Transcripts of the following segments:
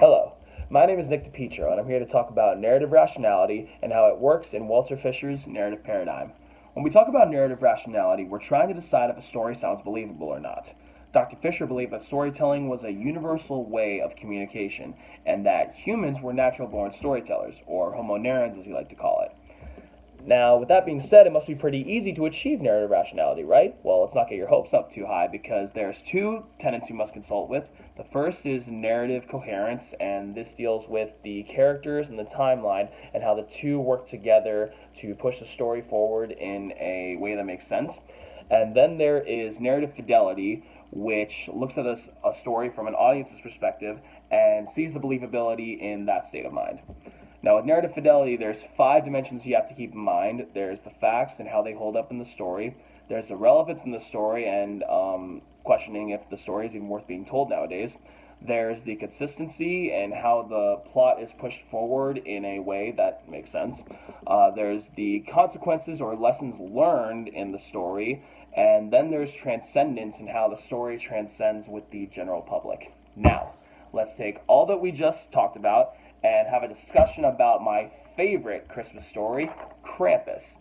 Hello, my name is Nick DiPietro, and I'm here to talk about narrative rationality and how it works in Walter Fisher's narrative paradigm. When we talk about narrative rationality, we're trying to decide if a story sounds believable or not. Dr. Fisher believed that storytelling was a universal way of communication, and that humans were natural born storytellers, or homo narrans as he liked to call it. Now, with that being said, it must be pretty easy to achieve narrative rationality, right? Well, let's not get your hopes up too high because there's two tenets you must consult with. The first is narrative coherence, and this deals with the characters and the timeline and how the two work together to push the story forward in a way that makes sense. And then there is narrative fidelity, which looks at a story from an audience's perspective and sees the believability in that state of mind. Now, with narrative fidelity, there's 5 dimensions you have to keep in mind. There's the facts and how they hold up in the story. There's the relevance in the story and questioning if the story is even worth being told nowadays. There's the consistency and how the plot is pushed forward in a way that makes sense. There's the consequences or lessons learned in the story. And then there's transcendence and how the story transcends with the general public. Now, let's take all that we just talked about and have a discussion about my favorite Christmas story, Krampus.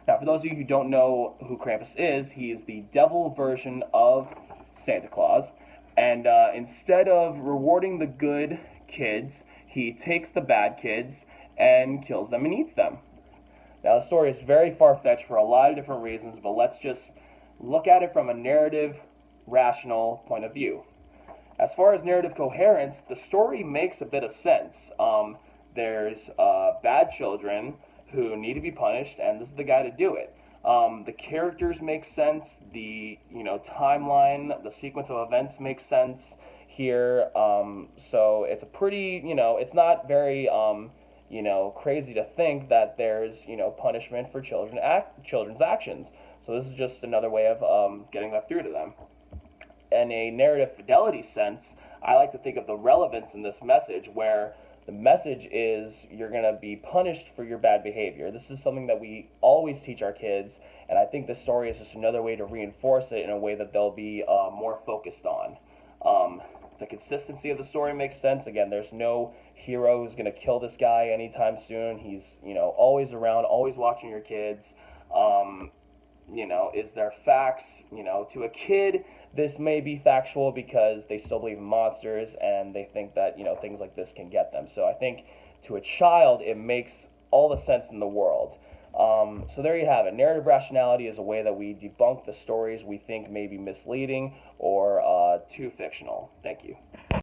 Now, for those of you who don't know who Krampus is, he is the devil version of Santa Claus. And instead of rewarding the good kids, he takes the bad kids and kills them and eats them. Now, the story is very far-fetched for a lot of different reasons, but let's just look at it from a narrative, rational point of view. As far as narrative coherence, the story makes a bit of sense. There's bad children who need to be punished, and this is the guy to do it. The characters make sense. The timeline, the sequence of events makes sense here. So it's a pretty it's not very crazy to think that there's punishment for children's actions. So this is just another way of getting that through to them. In a narrative fidelity sense, I like to think of the relevance in this message where the message is you're going to be punished for your bad behavior. This is something that we always teach our kids, and I think this story is just another way to reinforce it in a way that they'll be more focused on. The consistency of the story makes sense. Again, there's no hero who's going to kill this guy anytime soon. He's always around, always watching your kids. Is there facts? To a kid, this may be factual because they still believe in monsters and they think that, things like this can get them. So I think to a child, it makes all the sense in the world. So there you have it. Narrative rationality is a way that we debunk the stories we think may be misleading or too fictional. Thank you.